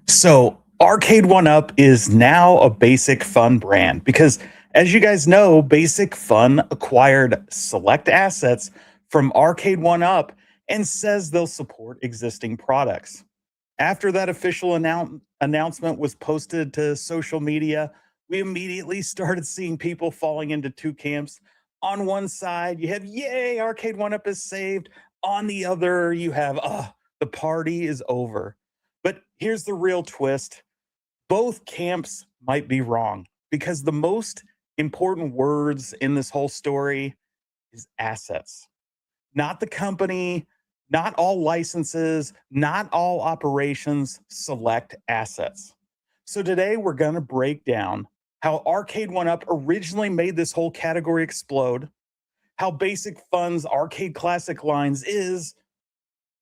So, Arcade1Up is now a Basic Fun brand because, as you guys know, Basic Fun acquired select assets from Arcade1Up and says they'll support existing products. After that official announcement was posted to social media, we immediately started seeing people falling into two camps. On one side, you have, yay, Arcade1Up is saved. On the other, you have, the party is over. But here's the real twist: both camps might be wrong because the most important words in this whole story is assets. Not the company, not all licenses, not all operations, select assets. So today we're going to break down how Arcade1Up originally made this whole category explode, how Basic Fun's arcade classic lines is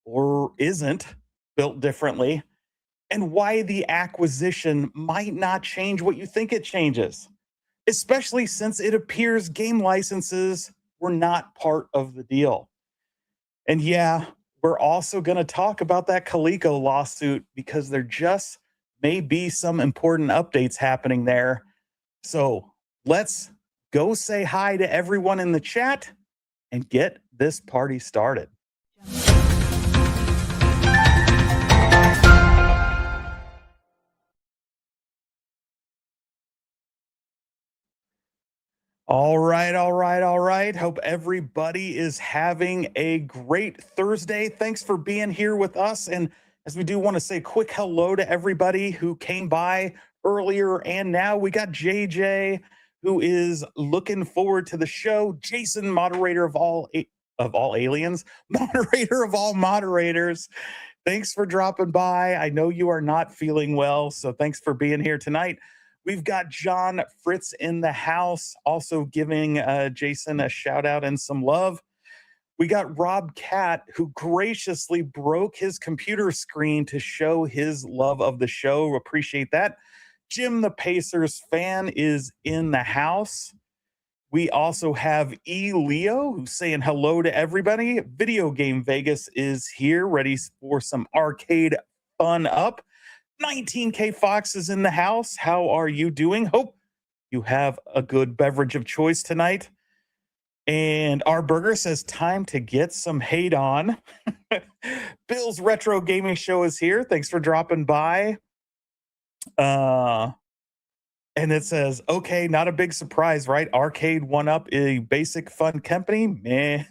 or isn't built differently, and why the acquisition might not change what you think it changes, especially since it appears game licenses were not part of the deal. And yeah, we're also going to talk about that Coleco lawsuit because there just may be some important updates happening there. So let's go say hi to everyone in the chat and get this party started. All right, all right, all right. Hope everybody is having a great Thursday. Thanks for being here with us. And as we do want to say a quick hello to everybody who came by earlier and now, we got JJ who is looking forward to the show. Jason, moderator of all aliens, moderator of all moderators. Thanks for dropping by. I know you are not feeling well, so thanks for being here tonight. We've got John Fritz in the house, also giving Jason a shout out and some love. We got Rob Cat, who graciously broke his computer screen to show his love of the show. Appreciate that. Jim, the Pacers fan, is in the house. We also have Leo, who's saying hello to everybody. Video Game Vegas is here, ready for some arcade fun up. 19K Fox is in the house. How are you doing? Hope you have a good beverage of choice tonight. And our burger says time to get some hate on. Bill's Retro Gaming Show is here. Thanks for dropping by. And it says, okay, not a big surprise, right? Arcade1Up, a Basic Fun company. Meh.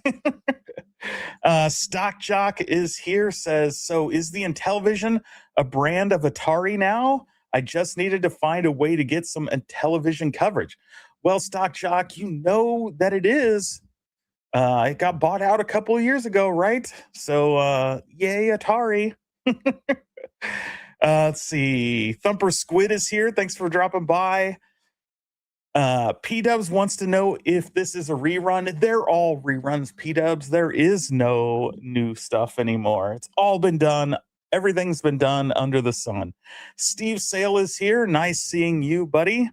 Stock Jock is here, says, so is the Intellivision a brand of Atari now? I just needed to find a way to get some Intellivision coverage. Well, Stock Jock, you know that it is. It got bought out a couple of years ago, right? So, yay, Atari. Let's see. Thumper Squid is here. Thanks for dropping by. P-Dubs wants to know if this is a rerun. They're all reruns, P-Dubs. There is no new stuff anymore. It's all been done. Everything's been done under the sun. Steve Sale is here. Nice seeing you, buddy.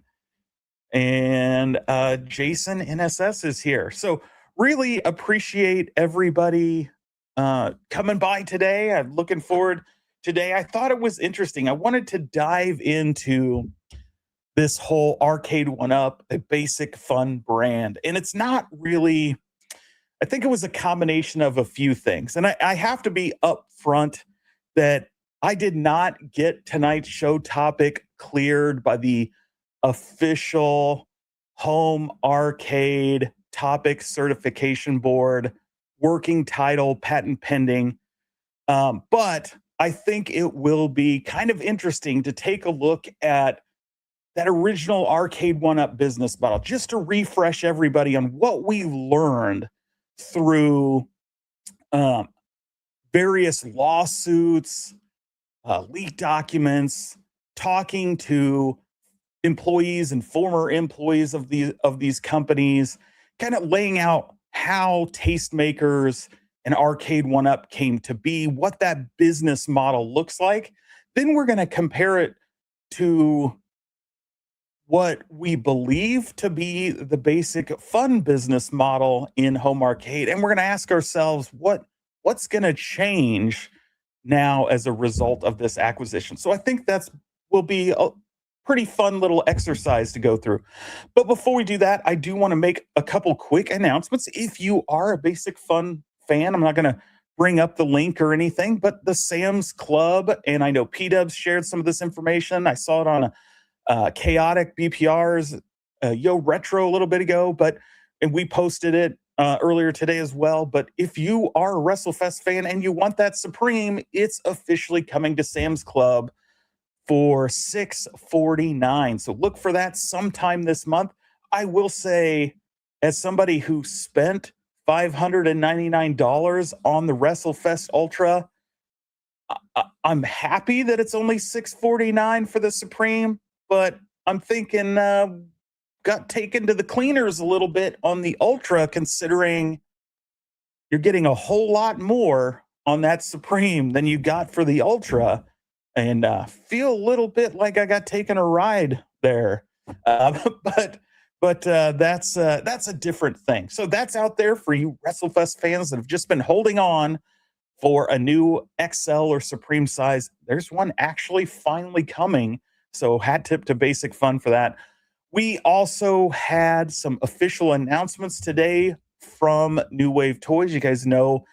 And Jason NSS is here. So really appreciate everybody coming by today. I'm looking forward today. I thought it was interesting. I wanted to dive into this whole Arcade1Up, a Basic Fun brand. And it's not really, I think it was a combination of a few things. And I have to be upfront that I did not get tonight's show topic cleared by the official home arcade topic certification board, working title, patent pending. But I think it will be kind of interesting to take a look at that original Arcade1Up business model, just to refresh everybody on what we learned through various lawsuits, leaked documents, talking to employees and former employees of these companies, kind of laying out how Tastemakers and Arcade1Up came to be, what that business model looks like. Then we're going to compare it to what we believe to be the Basic Fun business model in home arcade. And we're going to ask ourselves, what's going to change now as a result of this acquisition. So I think that's will be a pretty fun little exercise to go through. But before we do that, I do want to make a couple quick announcements. If you are a Basic Fun fan, I'm not going to bring up the link or anything, but the Sam's Club, and I know P Dubs shared some of this information. I saw it on Chaotic BPR's Yo Retro a little bit ago, and we posted it earlier today as well. But if you are a WrestleFest fan and you want that Supreme, it's officially coming to Sam's Club for $649. So look for that sometime this month. I will say, as somebody who spent $599 on the WrestleFest Ultra, I'm happy that it's only $649 for the Supreme, but I'm thinking got taken to the cleaners a little bit on the Ultra, considering you're getting a whole lot more on that Supreme than you got for the Ultra, and feel a little bit like I got taken a ride there. But that's a different thing. So that's out there for you WrestleFest fans that have just been holding on for a new XL or Supreme size. There's one actually finally coming. So hat tip to Basic Fun for that. We also had some official announcements today from New Wave Toys. You guys know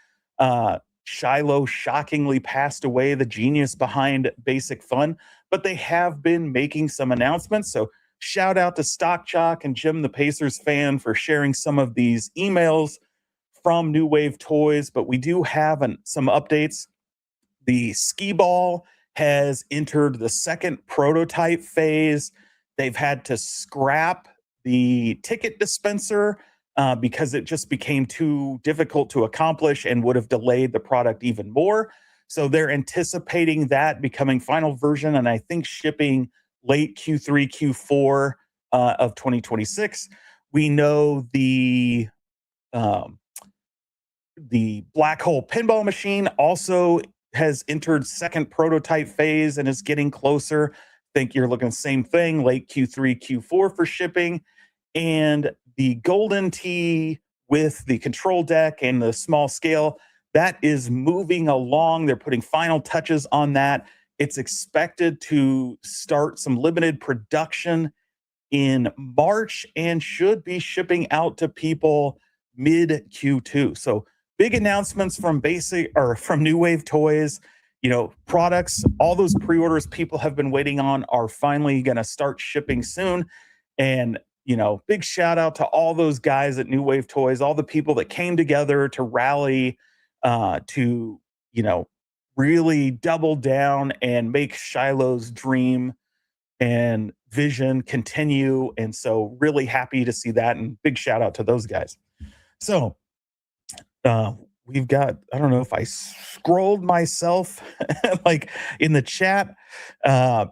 Shiloh shockingly passed away, the genius behind Basic Fun, but they have been making some announcements. So shout out to Stock Jock and Jim the Pacers fan for sharing some of these emails from New Wave Toys. But we do have some updates. The Skee Ball has entered the second prototype phase. They've had to scrap the ticket dispenser because it just became too difficult to accomplish and would have delayed the product even more. So they're anticipating that becoming final version, and I think shipping late Q3, Q4 of 2026. We know the black hole pinball machine also has entered second prototype phase and is getting closer. Think you're looking the same thing, late Q3, Q4 for shipping. And the Golden Tee with the control deck and the small scale, that is moving along. They're putting final touches on that. It's expected to start some limited production in March and should be shipping out to people mid Q2. So big announcements from New Wave Toys. You know, products, all those pre-orders people have been waiting on are finally going to start shipping soon. And, you know, big shout out to all those guys at New Wave Toys, all the people that came together to rally to, you know, really double down and make Shiloh's dream and vision continue. And so really happy to see that, and big shout out to those guys. So we've got, I don't know if I scrolled myself like in the chat.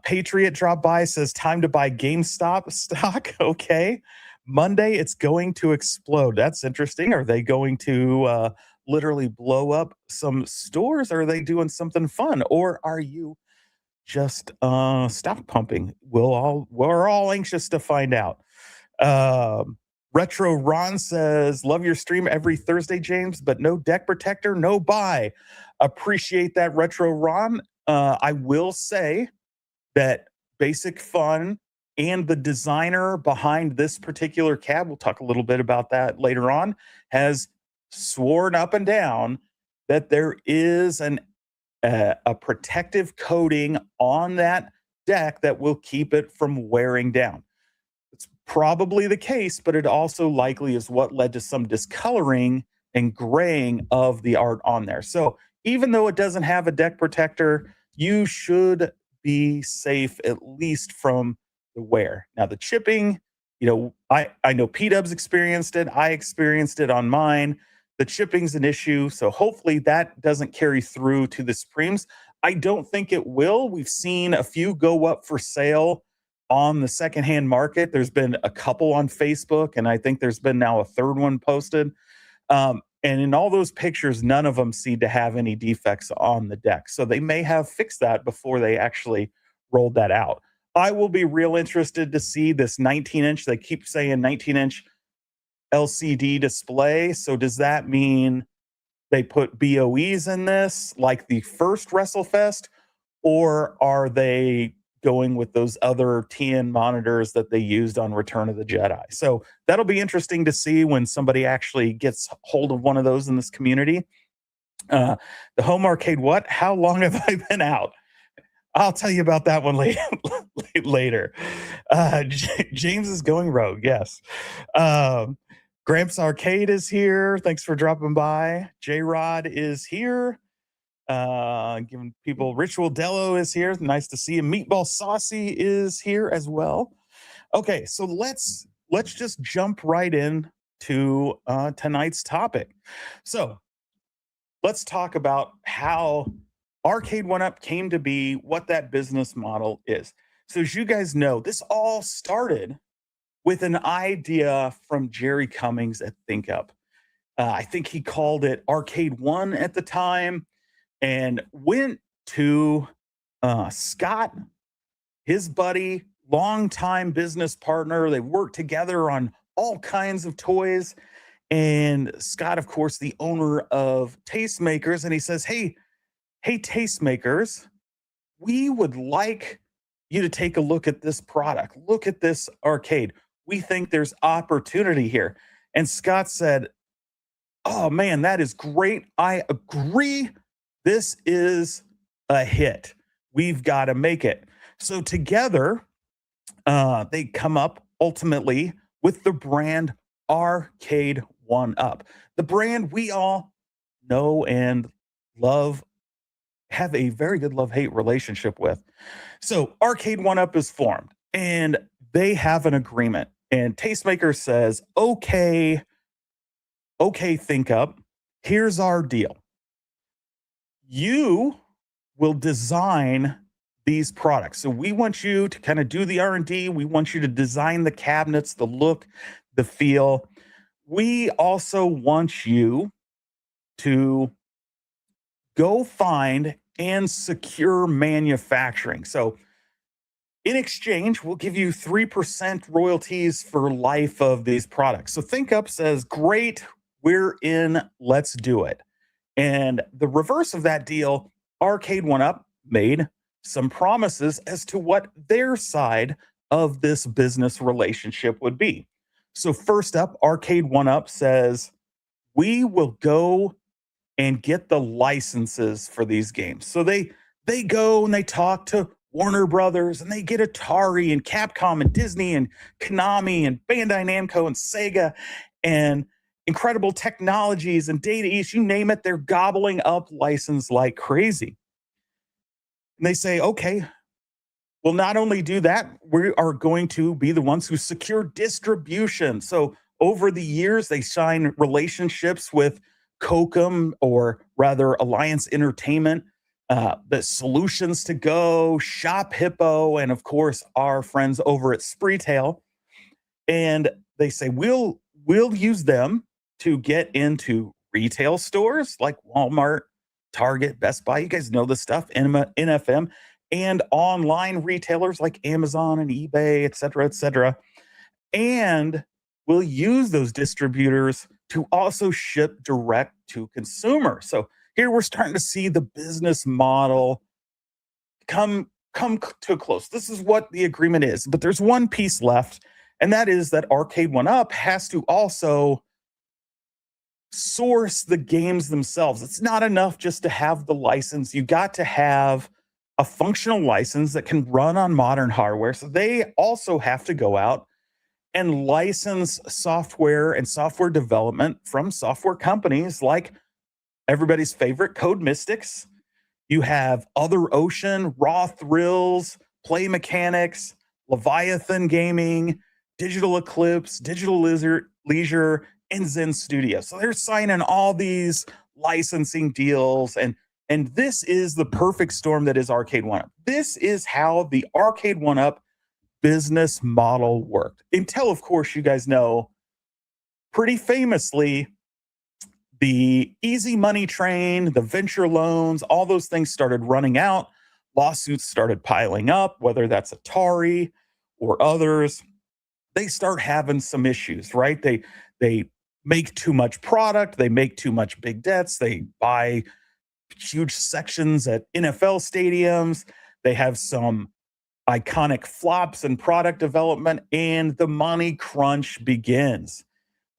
Patriot dropped by, says time to buy GameStop stock. Okay. Monday, it's going to explode. That's interesting. Are they going to literally blow up some stores? Are they doing something fun? Or are you just stock pumping? We're all anxious to find out. Retro Ron says, love your stream every Thursday, James, but no deck protector, no buy. Appreciate that, Retro Ron. I will say that Basic Fun and the designer behind this particular cab, we'll talk a little bit about that later on, has sworn up and down that there is a protective coating on that deck that will keep it from wearing down. It's probably the case, but it also likely is what led to some discoloring and graying of the art on there. So even though it doesn't have a deck protector, you should be safe, at least from the wear. Now, the chipping, you know, I know P-Dubs experienced it. I experienced it on mine. The chipping's an issue, so hopefully that doesn't carry through to the Supremes. I don't think it will. We've seen a few go up for sale on the secondhand market. There's been a couple on Facebook, and I think there's been now a third one posted. And in all those pictures, none of them seem to have any defects on the deck. So they may have fixed that before they actually rolled that out. I will be real interested to see this 19-inch. They keep saying 19-inch LCD display. So does that mean they put BOEs in this like the first WrestleFest, or are they going with those other TN monitors that they used on Return of the Jedi? So that'll be interesting to see when somebody actually gets hold of one of those in this community. Uh, the home arcade, what? How long have I been out? I'll tell you about that one later. later. James is going rogue. Yes. Um, Gramps Arcade is here. Thanks for dropping by. J Rod is here. Giving people Ritual Dello is here. Nice to see him. Meatball Saucy is here as well. Okay, so let's just jump right in to tonight's topic. So let's talk about how Arcade1Up came to be, what that business model is. So as you guys know, this all started with an idea from Jerry Cummings at ThinkUp. I think he called it Arcade One at the time, and went to Scott, his buddy, longtime business partner. They worked together on all kinds of toys. And Scott, of course, the owner of Tastemakers, and he says, hey, Tastemakers, we would like you to take a look at this product. Look at this arcade. We think there's opportunity here. And Scott said, oh man, that is great. I agree. This is a hit. We've got to make it. So together, they come up ultimately with the brand Arcade1Up, the brand we all know and love, have a very good love-hate relationship with. So Arcade1Up is formed, and they have an agreement. And Tastemaker says, okay, ThinkUp, here's our deal. You will design these products. So we want you to kind of do the R&D. We want you to design the cabinets, the look, the feel. We also want you to go find and secure manufacturing. So in exchange, we'll give you 3% royalties for life of these products. So ThinkUp says, great, we're in, let's do it. And the reverse of that deal, Arcade1Up made some promises as to what their side of this business relationship would be. So first up, Arcade1Up says, we will go and get the licenses for these games. So they go and they talk to Warner Brothers, and they get Atari and Capcom and Disney and Konami and Bandai Namco and Sega and Incredible Technologies and Data East, you name it, they're gobbling up license like crazy. And they say, okay, we'll not only do that, we are going to be the ones who secure distribution. So over the years, they sign relationships with Kokum, or rather Alliance Entertainment, the Solutions to Go, Shop Hippo, and of course, our friends over at Spreetail. And they say, we'll use them to get into retail stores like Walmart, Target, Best Buy. You guys know this stuff, NFM, and online retailers like Amazon and eBay, et cetera, et cetera. And we'll use those distributors to also ship direct to consumer. So here we're starting to see the business model come to a close. This is what the agreement is, but there's one piece left, and that is that Arcade1Up has to also source the games themselves. It's not enough just to have the license. You got to have a functional license that can run on modern hardware. So they also have to go out and license software and software development from software companies like everybody's favorite Code Mystics. You have Other Ocean, Raw Thrills, Play Mechanics, Leviathan Gaming, Digital Eclipse, Digital Leisure, and Zen Studio. So they're signing all these licensing deals, and this is the perfect storm that is Arcade1Up. This is how the Arcade1Up business model worked. Until, of course, you guys know, pretty famously, the easy money train, the venture loans, all those things started running out. Lawsuits started piling up, whether that's Atari or others. They start having some issues, right? They make too much product, they make too much big debts, they buy huge sections at NFL stadiums, they have some iconic flops in product development, and the money crunch begins.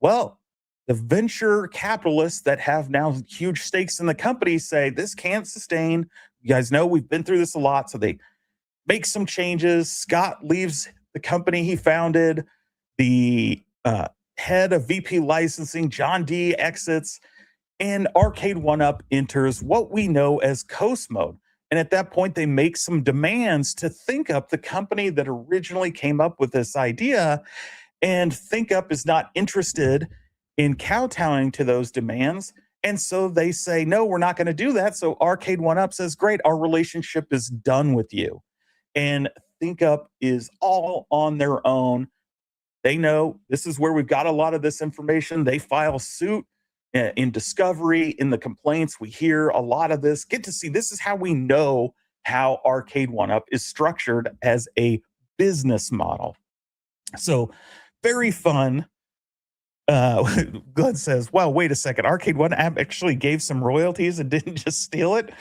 Well, the venture capitalists that have now huge stakes in the company say this can't sustain. You guys know we've been through this a lot. So they make some changes. Scott leaves the company he founded. The head of VP licensing, John D, exits, and Arcade1Up enters what we know as coast mode. And at that point, they make some demands to ThinkUp, the company that originally came up with this idea. And ThinkUp is not interested in kowtowing to those demands. And so they say, no, we're not going to do that. So Arcade1Up says, great, our relationship is done with you. And ThinkUp is all on their own. They know this is where we've got a lot of this information. They file suit in discovery, in the complaints. We hear a lot of this. Get to see this is how we know how Arcade1Up is structured as a business model. So very fun. Glenn says, wow, wait a second. Arcade1Up actually gave some royalties and didn't just steal it.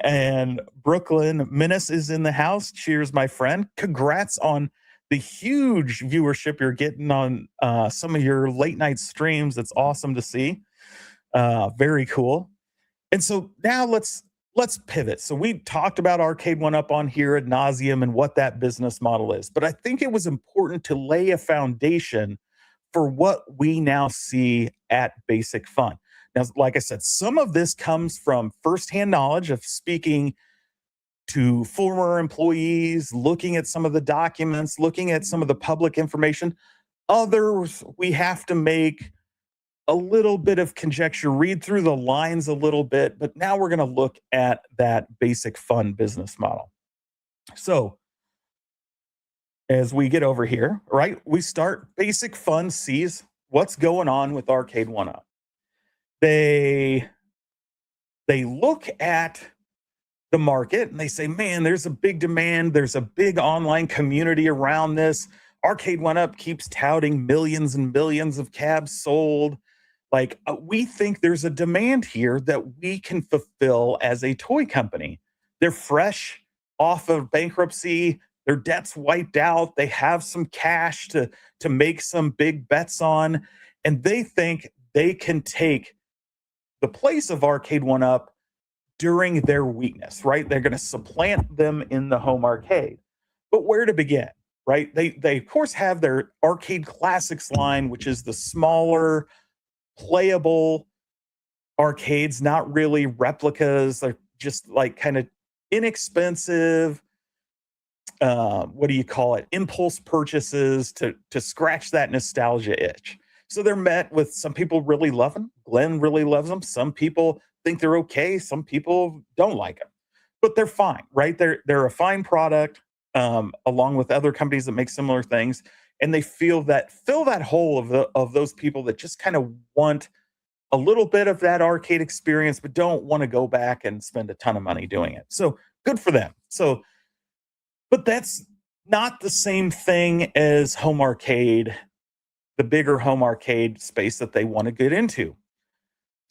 And Brooklyn Menace is in the house. Cheers, my friend. Congrats on the huge viewership you're getting on some of your late night streams. It's awesome to see. Very cool. And so now let's pivot. So we talked about Arcade1Up on here ad nauseum and what that business model is. But I think it was important to lay a foundation for what we now see at Basic Fun. Now, like I said, some of this comes from firsthand knowledge of speaking to former employees, looking at some of the documents, looking at some of the public information. Others, we have to make a little bit of conjecture, read through the lines a little bit, but now we're going to look at that Basic Fun business model. So as we get over here, right, we start Basic Fun sees what's going on with Arcade1Up. They look at the market and they say, man, there's a big demand. There's a big online community around this. Arcade1Up keeps touting millions and millions of cabs sold. Like, we think there's a demand here that we can fulfill as a toy company. They're fresh off of bankruptcy. Their debt's wiped out. They have some cash to make some big bets on. And they think they can take the place of Arcade1Up during their weakness, right? They're going to supplant them in the home arcade. But where to begin, right? They of course have their Arcade Classics line, which is the smaller, playable arcades, not really replicas. They're just like kind of inexpensive, what do you call it? Impulse purchases to scratch that nostalgia itch. So they're met with some people really love them. Glenn really loves them. Some people think they're okay. Some people don't like them, but they're fine, right? They're a fine product, along with other companies that make similar things, and they fill that hole of those people that just kind of want a little bit of that arcade experience, but don't want to go back and spend a ton of money doing it. So good for them. So, but that's not the same thing as home arcade, the bigger home arcade space that they want to get into.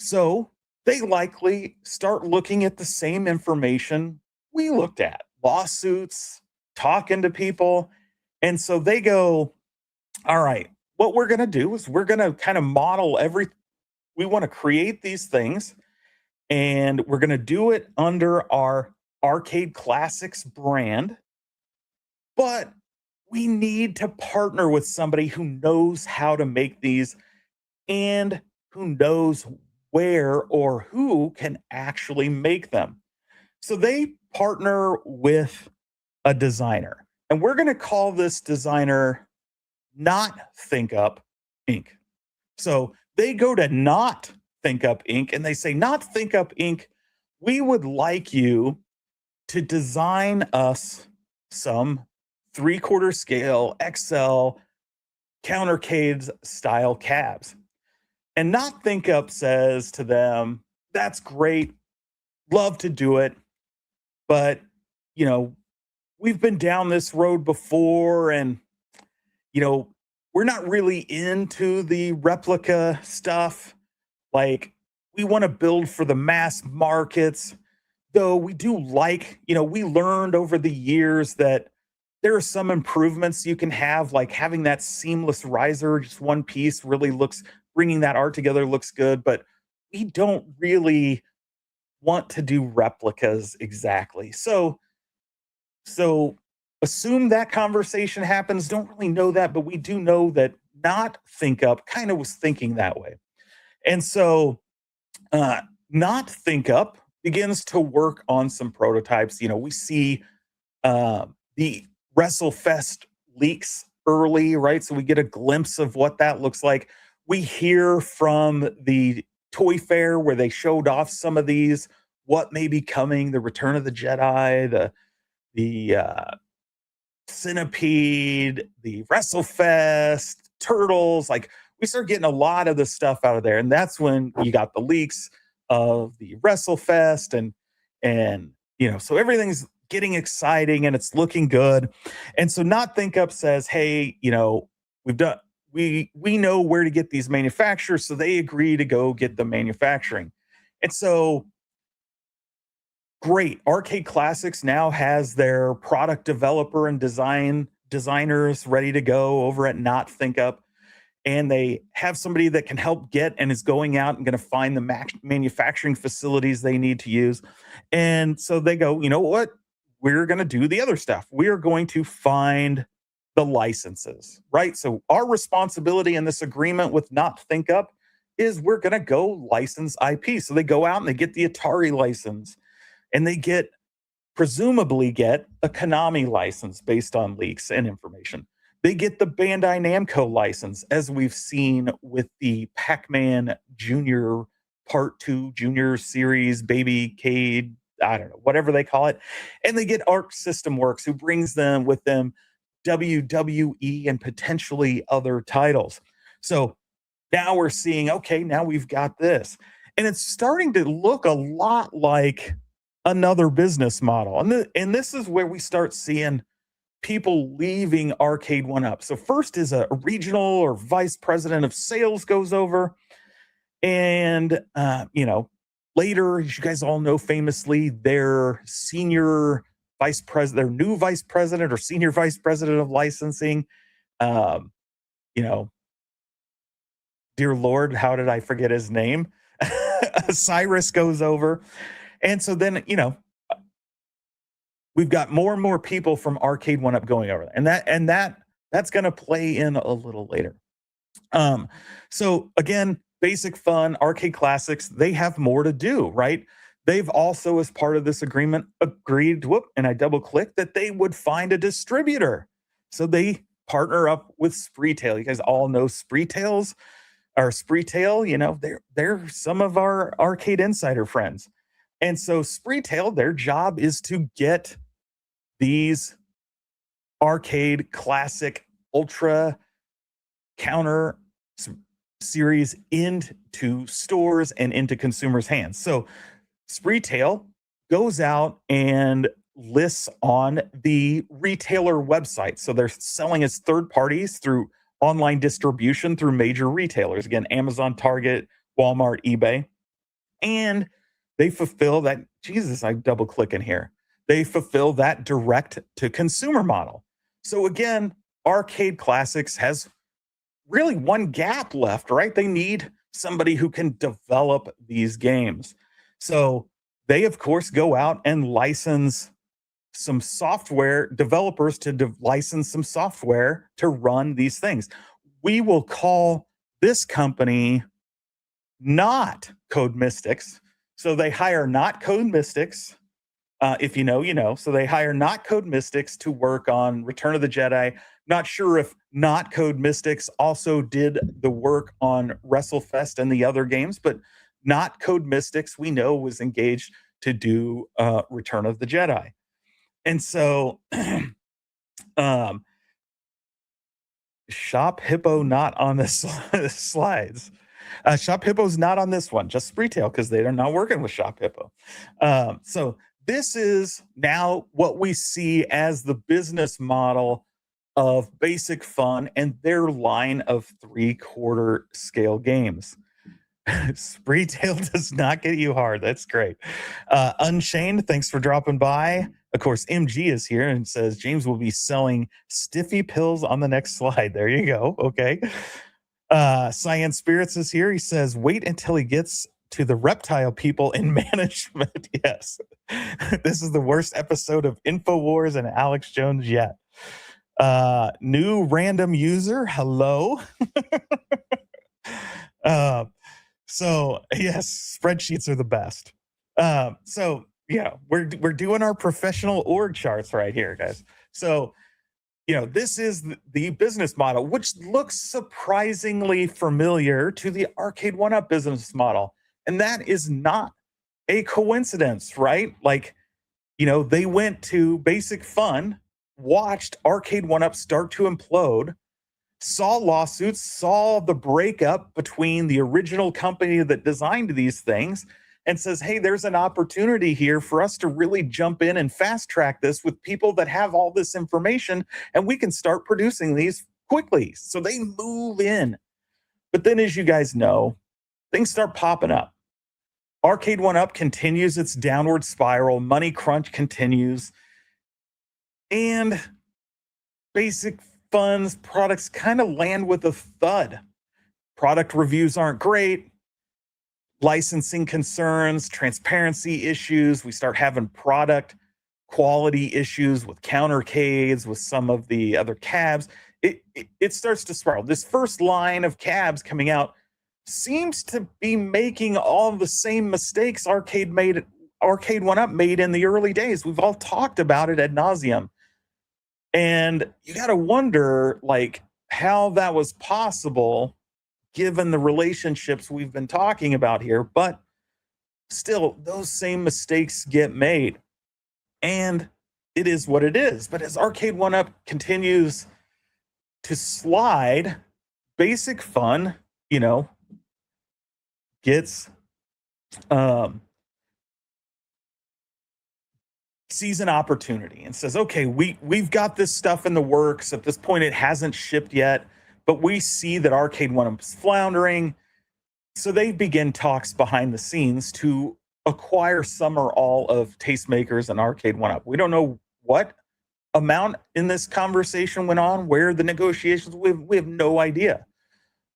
So they likely start looking at the same information we looked at, lawsuits, talking to people. And so they go, all right, what we're going to do is we're going to kind of model we want to create these things, and we're going to do it under our Arcade Classics brand. But we need to partner with somebody who knows how to make these and who knows where or who can actually make them. So they partner with a designer, and we're going to call this designer Not ThinkUp Inc. So they go to Not ThinkUp Inc. and they say, Not ThinkUp Inc., we would like you to design us some 3/4 scale XL countercades style cabs. And Not ThinkUp says to them, that's great, love to do it, but we've been down this road before, and we're not really into the replica stuff. Like, we want to build for the mass markets, though we do like, we learned over the years that there are some improvements you can have, like having that seamless riser, just one piece really looks, bringing that art together looks good, but we don't really want to do replicas exactly. So assume that conversation happens. Don't really know that, but we do know that not think up kind of was thinking that way. And so uh, not think up begins to work on some prototypes. We see the WrestleFest leaks early, right? So we get a glimpse of what that looks like. We hear from the Toy Fair where they showed off some of these, what may be coming, the Return of the Jedi, the Centipede, the WrestleFest, Turtles. Like, we start getting a lot of the stuff out of there, and that's when you got the leaks of the WrestleFest, and so everything's getting exciting and it's looking good. And so Not Think Up says, hey, we've done we know where to get these manufacturers, so they agree to go get the manufacturing. And so great. Arcade Classics now has their product developer and designers ready to go over at Not Think Up. And they have somebody that can help get and is going out and going to find the manufacturing facilities they need to use. And so they go, you know what? We're going to do the other stuff. We are going to find the licenses, right? So our responsibility in this agreement with Not Think Up is we're going to go license IP. So they go out and they get the Atari license, and they presumably get a Konami license based on leaks and information. They get the Bandai Namco license, as we've seen with the Pac-Man Junior Part 2 Junior Series, Baby Cade, I don't know, whatever they call it. And they get Arc System Works, who brings them with them WWE and potentially other titles. So now we're seeing, okay, now we've got this. And it's starting to look a lot like another business model. And this is where we start seeing people leaving Arcade1Up. So first is a regional or vice president of sales goes over. And, later, as you guys all know, famously, their senior vice president, their new vice president or senior vice president of licensing, um, you know, dear Lord, how did I forget his name? Cyrus goes over. And so then, we've got more and more people from Arcade1Up going over there. And that's going to play in a little later. So again, basic fun, Arcade Classics, they have more to do, right? They've also, as part of this agreement, agreed, and I double clicked, that they would find a distributor. So they partner up with Spreetail. You guys all know Spreetail, they're some of our Arcade Insider friends. And so Spreetail, their job is to get these Arcade Classic Ultra Counter series into stores and into consumers' hands. So Spreetail goes out and lists on the retailer website. So they're selling as third parties through online distribution through major retailers. Again, Amazon, Target, Walmart, eBay. And they fulfill that. Jesus, I double click in here. They fulfill that direct to consumer model. So again, Arcade Classics has really one gap left, right? They need somebody who can develop these games. So they, of course, go out and license some software developers to license some software to run these things. We will call this company Not Code Mystics. So they hire Not Code Mystics. If you know, you know. So they hire Not Code Mystics to work on Return of the Jedi. Not sure if Not Code Mystics also did the work on WrestleFest and the other games, but Not Code Mystics, we know, was engaged to do Return of the Jedi. And so Shop Hippo not on the slides. Shop Hippo's not on this one, just Spreetail, because they are not working with Shop Hippo. So this is now what we see as the business model of Basic Fun and their line of three-quarter scale games. Spreetail does not get you hard. That's great. Unchained, thanks for dropping by. Of course, MG is here and says James will be selling stiffy pills on the next slide. There you go. Okay. Cyan Spirits is here. He says, wait until he gets to the reptile people in management. Yes. This is the worst episode of InfoWars and Alex Jones yet. New random user. Hello. So yes, spreadsheets are the best. So yeah, we're doing our professional org charts right here, guys. So this is the business model, which looks surprisingly familiar to the Arcade1Up business model, and that is not a coincidence, right? Like, they went to Basic Fun, watched Arcade1Up start to implode, saw lawsuits, saw the breakup between the original company that designed these things, and says, hey, there's an opportunity here for us to really jump in and fast track this with people that have all this information, and we can start producing these quickly. So they move in. But then, as you guys know, things start popping up. Arcade1Up continues its downward spiral. Money crunch continues. And Basic Fun's products kind of land with a thud. Product reviews aren't great. Licensing concerns, transparency issues. We start having product quality issues with countercades, with some of the other cabs. It starts to spiral. This first line of cabs coming out seems to be making all the same mistakes Arcade1Up made in the early days. We've all talked about it ad nauseum. And you got to wonder, like, how that was possible given the relationships we've been talking about here. But still, those same mistakes get made. And it is what it is. But as Arcade1Up continues to slide, Basic Fun, gets sees an opportunity and says, okay, we've got this stuff in the works. At this point, it hasn't shipped yet, but we see that Arcade1Up is floundering. So they begin talks behind the scenes to acquire some or all of Tastemakers and Arcade1Up. We don't know what amount in this conversation went on, where the negotiations, we have no idea.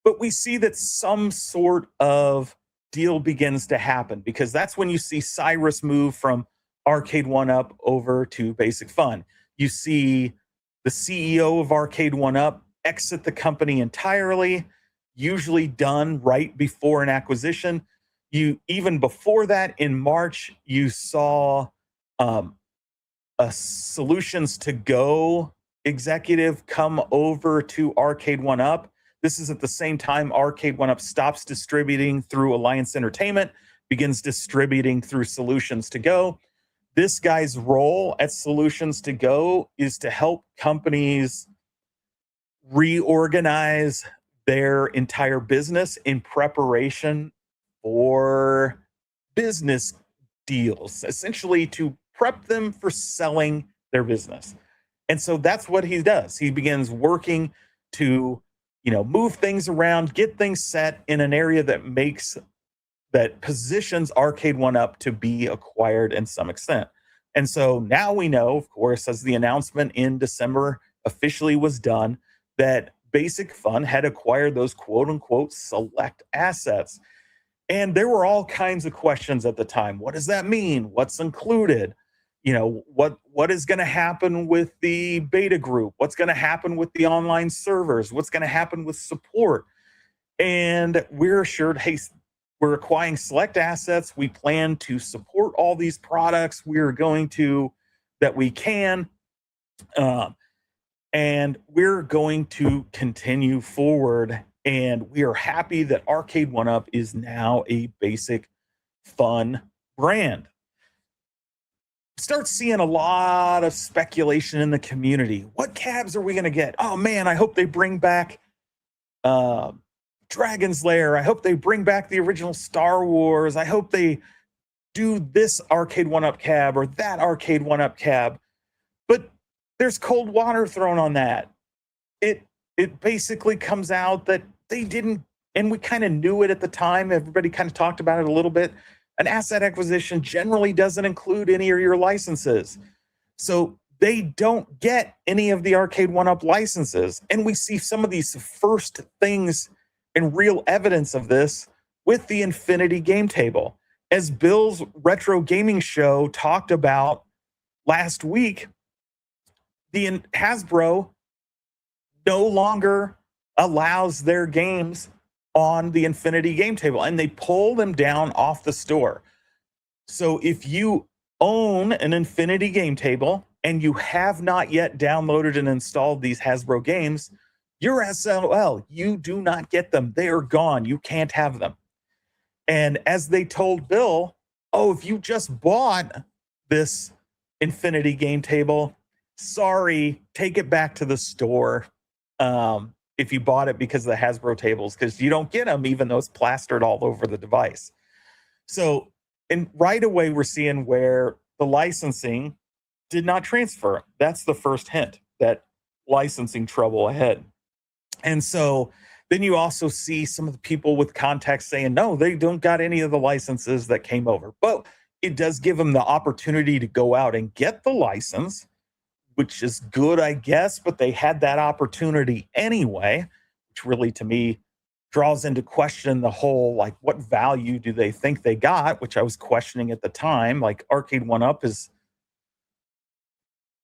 But we see that some sort of deal begins to happen, because that's when you see Cyrus move from Arcade1Up over to Basic Fun. You see the CEO of Arcade1Up exit the company entirely, usually done right before an acquisition. Even before that, in March, you saw a Solutions to Go executive come over to Arcade1Up. This is at the same time Arcade1Up stops distributing through Alliance Entertainment, begins distributing through Solutions to Go. This guy's role at Solutions to Go is to help companies reorganize their entire business in preparation for business deals, essentially to prep them for selling their business. And so that's what he does. He begins working to, move things around, get things set in an area that positions Arcade1Up to be acquired in some extent. And so now we know, of course, as the announcement in December officially was done, that Basic Fun had acquired those quote unquote select assets. And there were all kinds of questions at the time. What does that mean? What's included? What is going to happen with the beta group? What's going to happen with the online servers? What's going to happen with support? And we're assured, hey, we're acquiring select assets. We plan to support all these products. We're going to, that we can. And we're going to continue forward. And we are happy that Arcade1Up is now a Basic Fun brand. Start seeing a lot of speculation in the community. What cabs are we going to get? Oh man, I hope they bring back Dragon's Lair. I hope they bring back the original Star Wars. I hope they do this Arcade1Up cab or that Arcade1Up cab. But there's cold water thrown on that. it it basically comes out that they didn't, and we kind of knew it at the time. Everybody kind of talked about it a little bit. An asset acquisition generally doesn't include any of your licenses. So they don't get any of the Arcade1Up licenses. And we see some of these first things and real evidence of this with the Infinity game table. As Bill's retro gaming show talked about last week, the Hasbro no longer allows their games on the Infinity game table, and they pull them down off the store. So if you own an Infinity game table and you have not yet downloaded and installed these Hasbro games, you're SOL. You do not get them. They are gone. You can't have them. And as they told Bill, oh, if you just bought this Infinity game table, sorry, take it back to the store. If you bought it because of the Hasbro tables, because you don't get them, even though it's plastered all over the device. So, and right away, we're seeing where the licensing did not transfer. That's the first hint that licensing trouble ahead. And so then you also see some of the people with contacts saying, no, they don't got any of the licenses that came over. But it does give them the opportunity to go out and get the license, which is good, I guess, but they had that opportunity anyway, which really, to me, draws into question the whole, like, what value do they think they got, which I was questioning at the time. Like, Arcade1Up has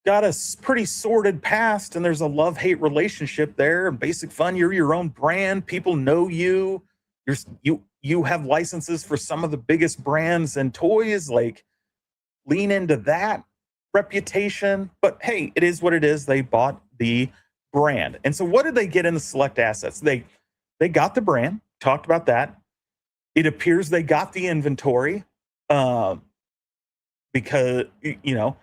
got a pretty sordid past, and there's a love-hate relationship there. And Basic Fun, you're your own brand. People know you. You have licenses for some of the biggest brands and toys. Like, lean into that reputation. But hey, it is what it is. They bought the brand. And so what did they get in the select assets? They got the brand, talked about that. It appears they got the inventory because, you know,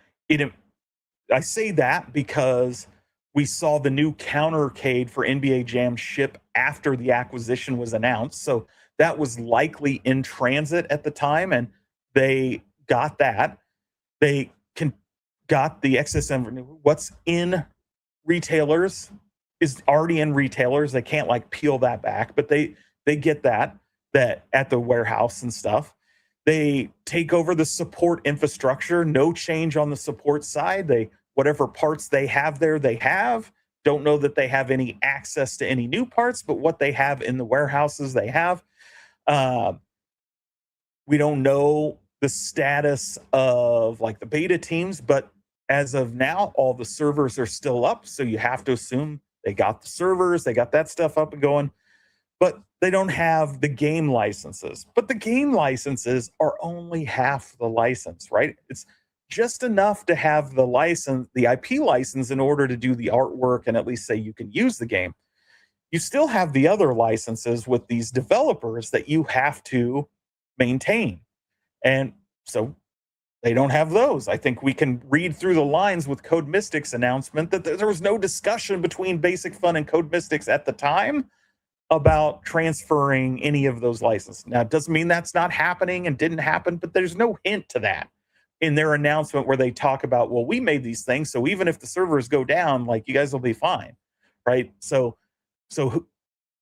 I say that because we saw the new countercade for NBA Jam ship after the acquisition was announced. So that was likely in transit at the time, and they got that. They got the excess inventory. What's in retailers is already in retailers. They can't like peel that back, but they get that at the warehouse and stuff. They take over the support infrastructure. No change on the support side. Whatever parts they have there, they have. Don't know that they have any access to any new parts, but what they have in the warehouses, they have. We don't know the status of like the beta teams, but as of now, all the servers are still up. So you have to assume they got the servers, they got that stuff up and going, but they don't have the game licenses. But the game licenses are only half the license, right? It's just enough to have the license, the IP license, in order to do the artwork and at least say you can use the game. You still have the other licenses with these developers that you have to maintain. And so they don't have those. I think we can read through the lines with Code Mystic's announcement that there was no discussion between Basic Fun and Code Mystics at the time about transferring any of those licenses. Now, it doesn't mean that's not happening and didn't happen, but there's no hint to that in their announcement where they talk about, well, we made these things, so even if the servers go down, like, you guys will be fine, right? So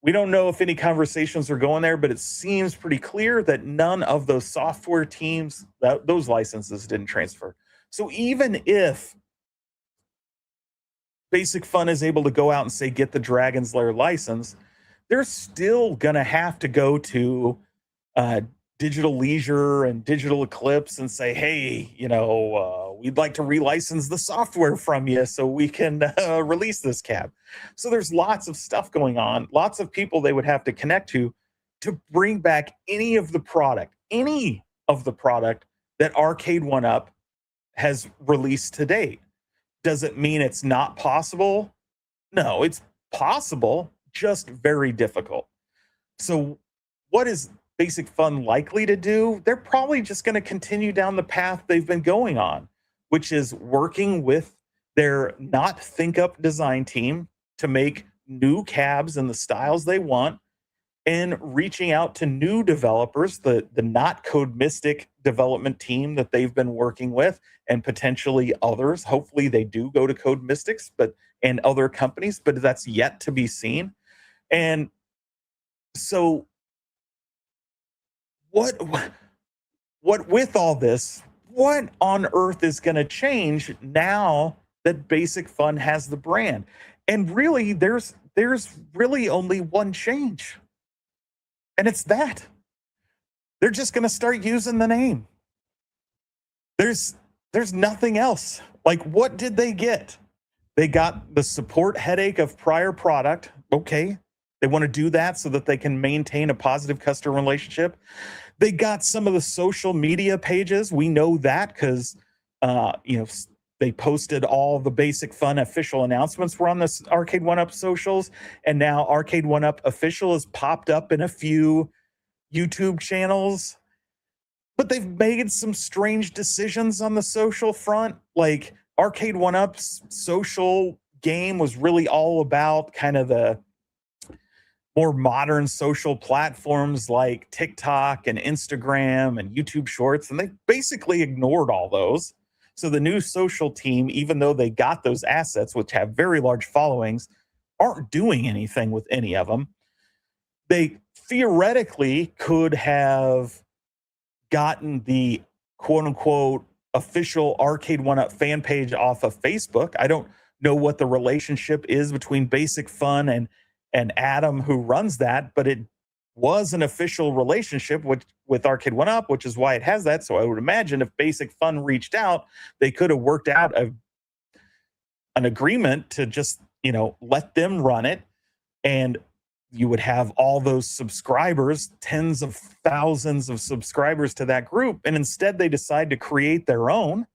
we don't know if any conversations are going there, but it seems pretty clear that none of those software teams, those licenses didn't transfer. So even if Basic Fun is able to go out and say, get the Dragon's Lair license, they're still going to have to go to Digital Leisure and Digital Eclipse and say, hey, we'd like to relicense the software from you so we can release this cab. So there's lots of stuff going on, lots of people they would have to connect to bring back any of the product that Arcade1Up has released to date. Does it mean it's not possible? No, it's possible, just very difficult. So what is Basic Fun likely to do? They're probably just going to continue down the path they've been going on, which is working with their not think up design team to make new cabs in the styles they want, and reaching out to new developers, the not Code Mystic development team that they've been working with, and potentially others. Hopefully, they do go to Code Mystics, but and other companies, but that's yet to be seen. And so, what what with all this? What on earth is going to change now that Basic Fun has the brand? And really, there's really only one change, and it's that they're just going to start using the name. There's there's nothing else. Like, what did they get? They got the support headache of prior product. Okay. They want to do that so that they can maintain a positive customer relationship. They got some of the social media pages. We know that because they posted all the Basic Fun official announcements were on this Arcade1Up socials, and now Arcade1Up official has popped up in a few YouTube channels. But they've made some strange decisions on the social front. Like Arcade1Up's social game was really all about kind of the more modern social platforms like TikTok and Instagram and YouTube Shorts, and they basically ignored all those. So the new social team, even though they got those assets, which have very large followings, aren't doing anything with any of them. They theoretically could have gotten the quote unquote official Arcade1Up fan page off of Facebook. I don't know what the relationship is between Basic Fun and Adam who runs that, but it was an official relationship with Arcade1Up, which is why it has that. So I would imagine if Basic Fun reached out, they could have worked out an agreement to just, let them run it, and you would have all those subscribers, tens of thousands of subscribers to that group. And instead they decide to create their own.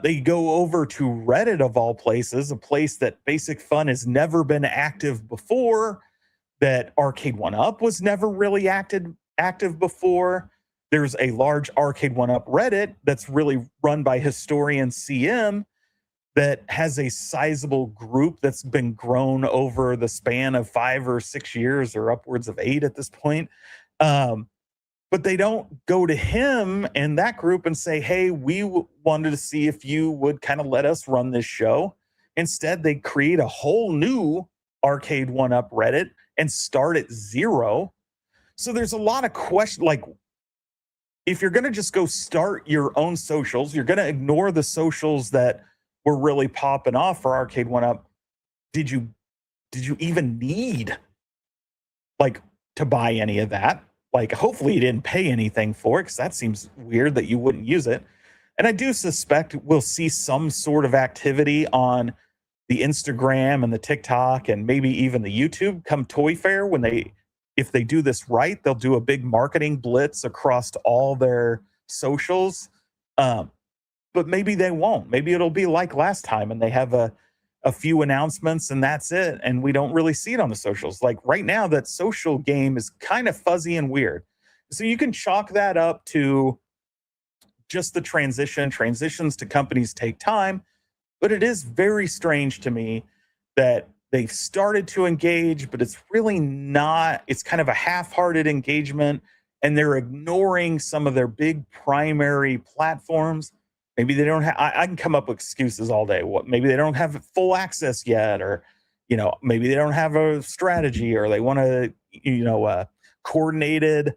They go over to Reddit of all places, a place that Basic Fun has never been active before, that Arcade1Up was never really active before. There's a large Arcade1Up Reddit that's really run by historian CM that has a sizable group that's been grown over the span of 5 or 6 years or upwards of 8 at this point. But they don't go to him and that group and say, hey, we wanted to see if you would kind of let us run this show. Instead, they create a whole new Arcade1Up Reddit and start at zero. So there's a lot of questions. Like, if you're going to just go start your own socials, you're going to ignore the socials that were really popping off for Arcade1Up. Did you even need to buy any of that? Like, hopefully you didn't pay anything for it, because that seems weird that you wouldn't use it. And I do suspect we'll see some sort of activity on the Instagram and the TikTok and maybe even the YouTube come Toy Fair. If they do this right, they'll do a big marketing blitz across all their socials. But maybe they won't. Maybe it'll be like last time and they have a few announcements and that's it. And we don't really see it on the socials. Like right now, that social game is kind of fuzzy and weird. So you can chalk that up to just the transition. Transitions to companies take time, but it is very strange to me that they've started to engage, but it's really not, it's kind of a half-hearted engagement, and they're ignoring some of their big primary platforms. Maybe they don't have, I can come up with excuses all day. Maybe they don't have full access yet, or, maybe they don't have a strategy, or they want a coordinated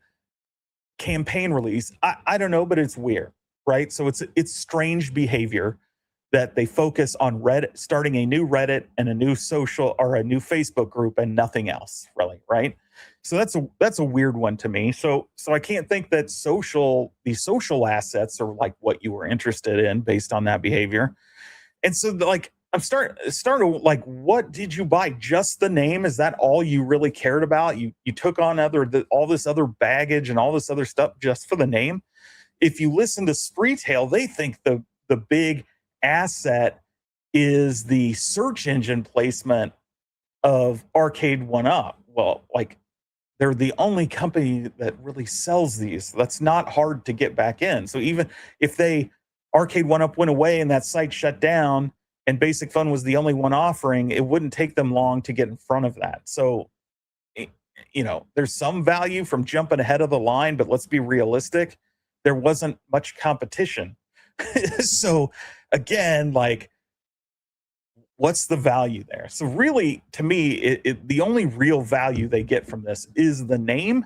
campaign release. I don't know, but it's weird, right? So it's strange behavior that they focus on Reddit, starting a new Reddit and a new social or a new Facebook group and nothing else, really, right? So that's a weird one to me. So I can't think that these social assets are like what you were interested in based on that behavior. And so I'm starting like, what did you buy? Just the name? Is that all you really cared about? You took on all this other baggage and all this other stuff just for the name? If you listen to Spreetail, they think the big asset is the search engine placement of Arcade1Up. Well, they're the only company that really sells these. That's not hard to get back in. So even if Arcade1Up went away and that site shut down and Basic Fun was the only one offering, it wouldn't take them long to get in front of that. So there's some value from jumping ahead of the line, but let's be realistic. There wasn't much competition. So again, like, what's the value there? So really, to me, the only real value they get from this is the name,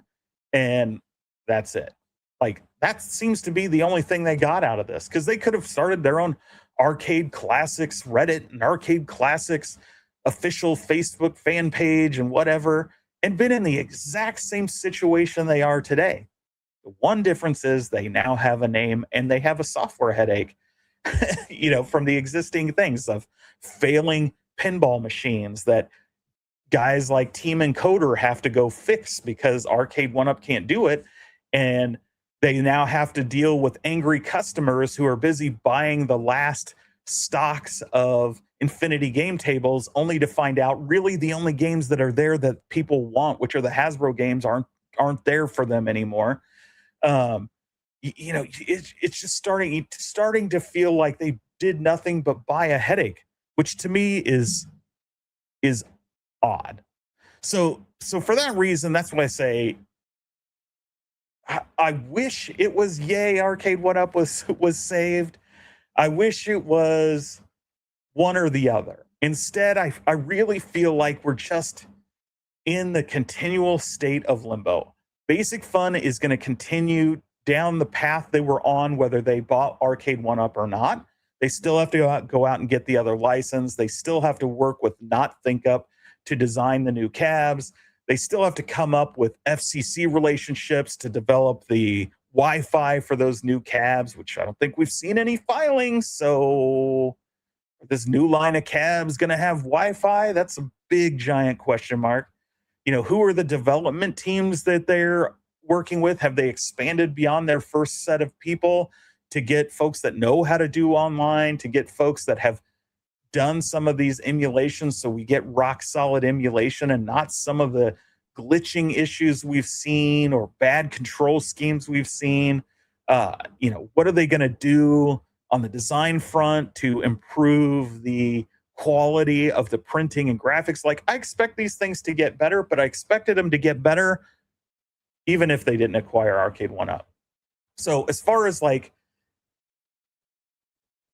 and that's it. Like, that seems to be the only thing they got out of this, because they could have started their own Arcade Classics Reddit and Arcade Classics official Facebook fan page and whatever, and been in the exact same situation they are today. The one difference is they now have a name and they have a software headache, from the existing things of failing pinball machines that guys like Team Encoder have to go fix because Arcade1Up can't do it. And they now have to deal with angry customers who are busy buying the last stocks of Infinity game tables, only to find out really the only games that are there that people want, which are the Hasbro games, aren't there for them anymore. um it's just starting to feel like they did nothing but buy a headache, which to me is odd. So for that reason, that's why I say I wish it was yay Arcade1Up was saved. I wish it was one or the other. Instead, I really feel like we're just in the continual state of limbo. Basic Fun is going to continue down the path they were on, whether they bought Arcade1Up or not. They still have to go out and get the other license. They still have to work with Not Think Up to design the new cabs. They still have to come up with FCC relationships to develop the Wi-Fi for those new cabs, which I don't think we've seen any filings. So this new line of cabs going to have Wi-Fi? That's a big, giant question mark. Who are the development teams that they're working with? Have they expanded beyond their first set of people to get folks that know how to do online, to get folks that have done some of these emulations, so we get rock solid emulation and not some of the glitching issues we've seen or bad control schemes we've seen? What are they going to do on the design front to improve the quality of the printing and graphics? Like, I expect these things to get better, but I expected them to get better even if they didn't acquire Arcade1Up. So as far as like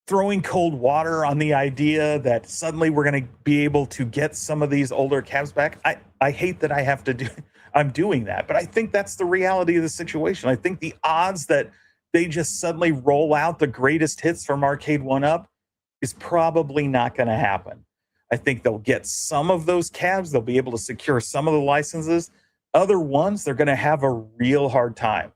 throwing cold water on the idea that suddenly we're going to be able to get some of these older cabs back, I hate that I have to do I'm doing that, but I think that's the reality of the situation. I think the odds that they just suddenly roll out the greatest hits from Arcade1Up is probably not going to happen. I think they'll get some of those cabs. They'll be able to secure some of the licenses. Other ones, they're going to have a real hard time.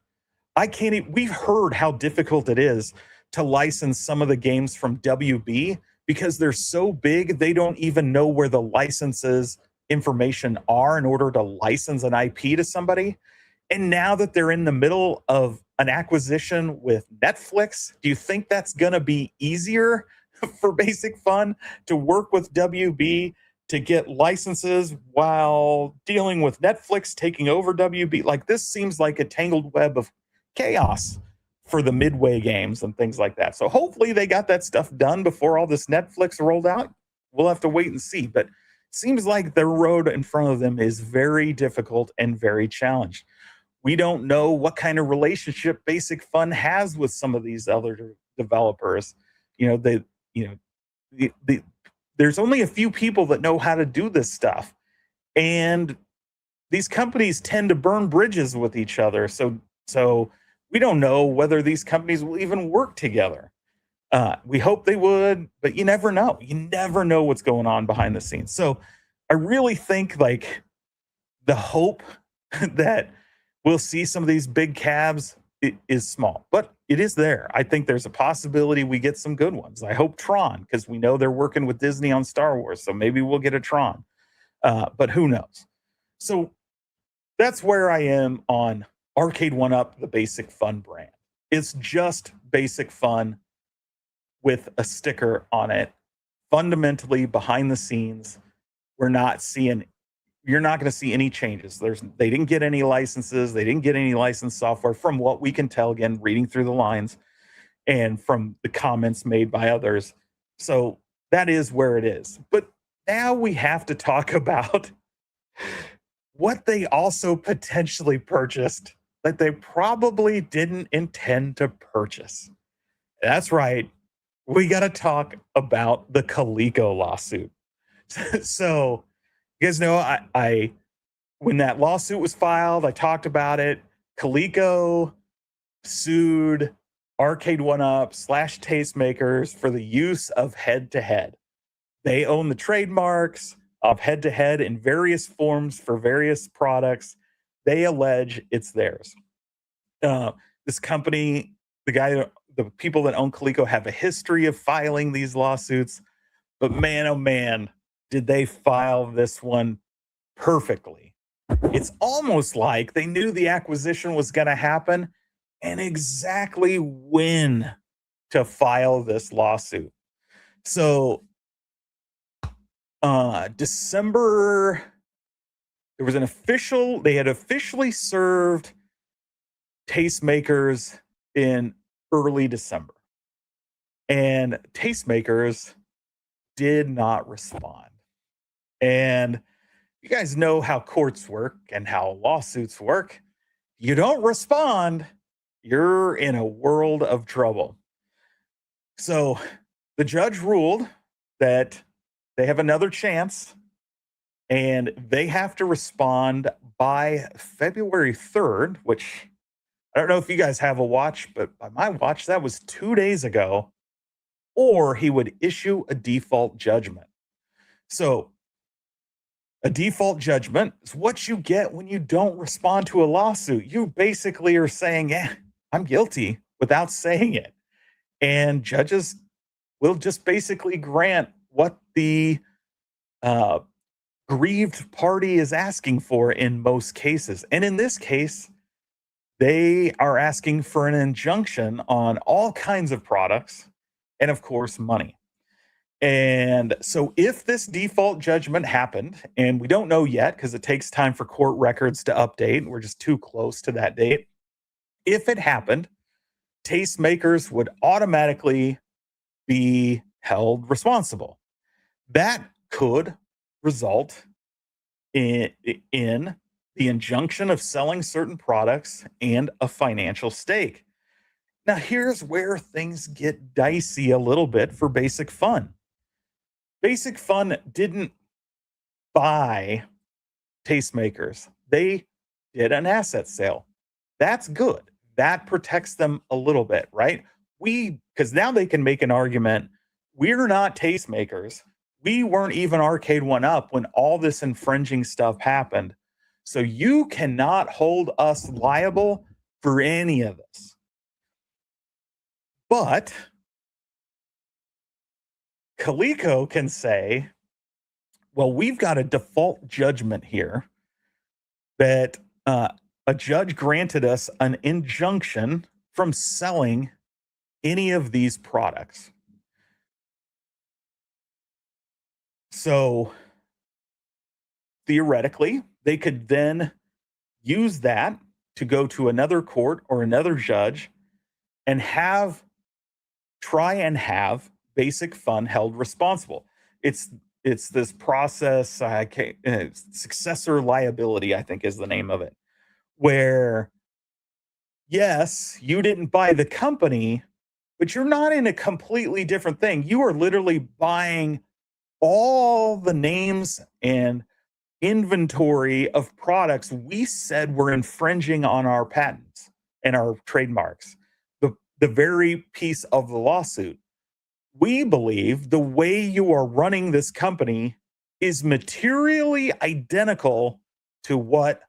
We've heard how difficult it is to license some of the games from WB because they're so big, they don't even know where the licenses information are in order to license an IP to somebody. And now that they're in the middle of an acquisition with Netflix, do you think that's going to be easier for Basic Fun to work with WB to get licenses while dealing with Netflix taking over WB? Like, this seems like a tangled web of chaos for the Midway games and things like that. So hopefully they got that stuff done before all this Netflix rolled out. We'll have to wait and see. But it seems like the road in front of them is very difficult and very challenged. We don't know what kind of relationship Basic Fun has with some of these other developers. There's only a few people that know how to do this stuff. And these companies tend to burn bridges with each other. So we don't know whether these companies will even work together. We hope they would, but you never know. You never know what's going on behind the scenes. So I really think like the hope that we'll see some of these big cabs is small, but it is there. I think there's a possibility we get some good ones. I hope Tron, because we know they're working with Disney on Star Wars, so maybe we'll get a Tron. But who knows? So that's where I am on Arcade1Up, the Basic Fun brand. It's just Basic Fun with a sticker on it. Fundamentally, behind the scenes, you're not going to see any changes. They didn't get any licenses. They didn't get any licensed software from what we can tell, again, reading through the lines and from the comments made by others. So that is where it is. But now we have to talk about what they also potentially purchased that they probably didn't intend to purchase. That's right. We got to talk about the Coleco lawsuit. So, you guys know, I when that lawsuit was filed, I talked about it. Coleco sued Arcade1Up slash Tastemakers for the use of head to head. They own the trademarks of head to head in various forms for various products. They allege it's theirs. This company, the people that own Coleco have a history of filing these lawsuits, but man, oh man, did they file this one perfectly. It's almost like they knew the acquisition was going to happen and exactly when to file this lawsuit. So, December, there was they had officially served Tastemakers in early December. And Tastemakers did not respond. And you guys know how courts work and how lawsuits work. You don't respond, you're in a world of trouble. So the judge ruled that they have another chance and they have to respond by February 3rd, which I don't know if you guys have a watch, but by my watch, that was 2 days ago, or he would issue a default judgment. So a default judgment is what you get when you don't respond to a lawsuit. You basically are saying, yeah, I'm guilty without saying it. And judges will just basically grant what the grieved party is asking for in most cases. And in this case, they are asking for an injunction on all kinds of products and, of course, money. And so if this default judgment happened, and we don't know yet because it takes time for court records to update, we're just too close to that date. If it happened, Tastemakers would automatically be held responsible. That could result in the injunction of selling certain products and a financial stake. Now, here's where things get dicey a little bit for Basic Fun. Basic Fun didn't buy Tastemakers. They did an asset sale. That's good. That protects them a little bit, right? Because now they can make an argument. We're not Tastemakers. We weren't even Arcade1Up when all this infringing stuff happened. So you cannot hold us liable for any of this. But Coleco can say, well, we've got a default judgment here that a judge granted us an injunction from selling any of these products. So theoretically, they could then use that to go to another court or another judge and try and have Basic Fun held responsible. It's this process, successor liability, I think is the name of it, where yes, you didn't buy the company, but you're not in a completely different thing. You are literally buying all the names and inventory of products we said were infringing on our patents and our trademarks. The very piece of the lawsuit. We believe the way you are running this company is materially identical to what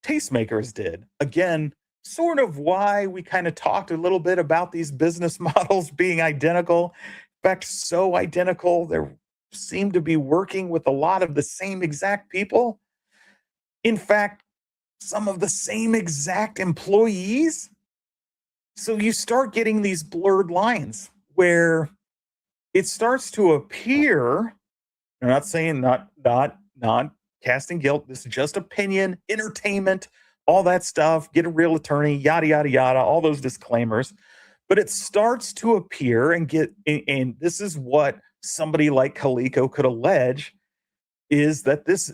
Tastemakers did. Again, sort of why we kind of talked a little bit about these business models being identical. In fact, so identical, they seem to be working with a lot of the same exact people. In fact, some of the same exact employees. So you start getting these blurred lines where it starts to appear, I'm not saying not casting guilt, this is just opinion, entertainment, all that stuff, get a real attorney, yada, yada, yada, all those disclaimers. But it starts to appear and this is what somebody like Coleco could allege, is that this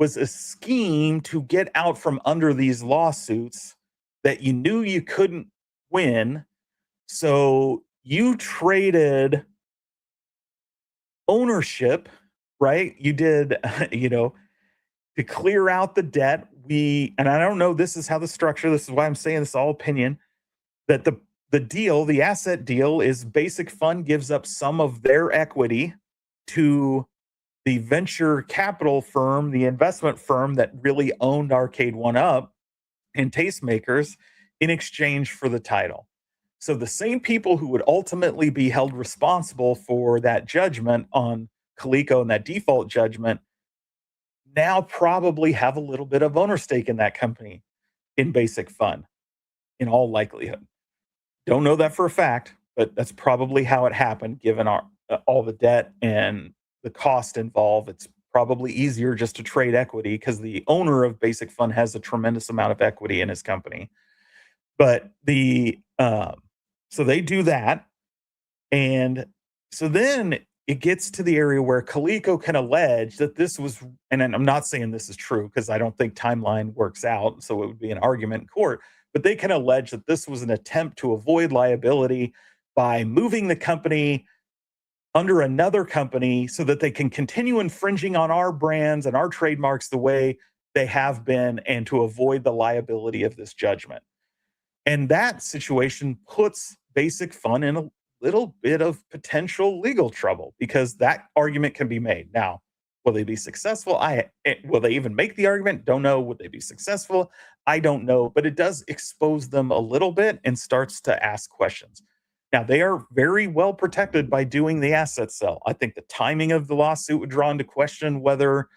was a scheme to get out from under these lawsuits that you knew you couldn't win. So you traded ownership, right? You did, you know, to clear out the debt. And I don't know, this is how the structure, this is why I'm saying this is all opinion, that the asset deal is Basic Fund gives up some of their equity to the venture capital firm, the investment firm that really owned Arcade1Up and Tastemakers in exchange for the title. So the same people who would ultimately be held responsible for that judgment on Coleco and that default judgment now probably have a little bit of owner stake in that company in Basic Fund, in all likelihood. Don't know that for a fact, but that's probably how it happened given all the debt and the cost involved. It's probably easier just to trade equity because the owner of Basic Fund has a tremendous amount of equity in his company. But so they do that. And so then it gets to the area where Coleco can allege that this was, and I'm not saying this is true because I don't think timeline works out. So it would be an argument in court, but they can allege that this was an attempt to avoid liability by moving the company under another company so that they can continue infringing on our brands and our trademarks the way they have been and to avoid the liability of this judgment. And that situation puts Basic Fun in a little bit of potential legal trouble because that argument can be made. Now, will they be successful? Will they even make the argument? Don't know. Would they be successful? I don't know, but it does expose them a little bit and starts to ask questions. Now, they are very well protected by doing the asset sale. I think the timing of the lawsuit would draw into question whether,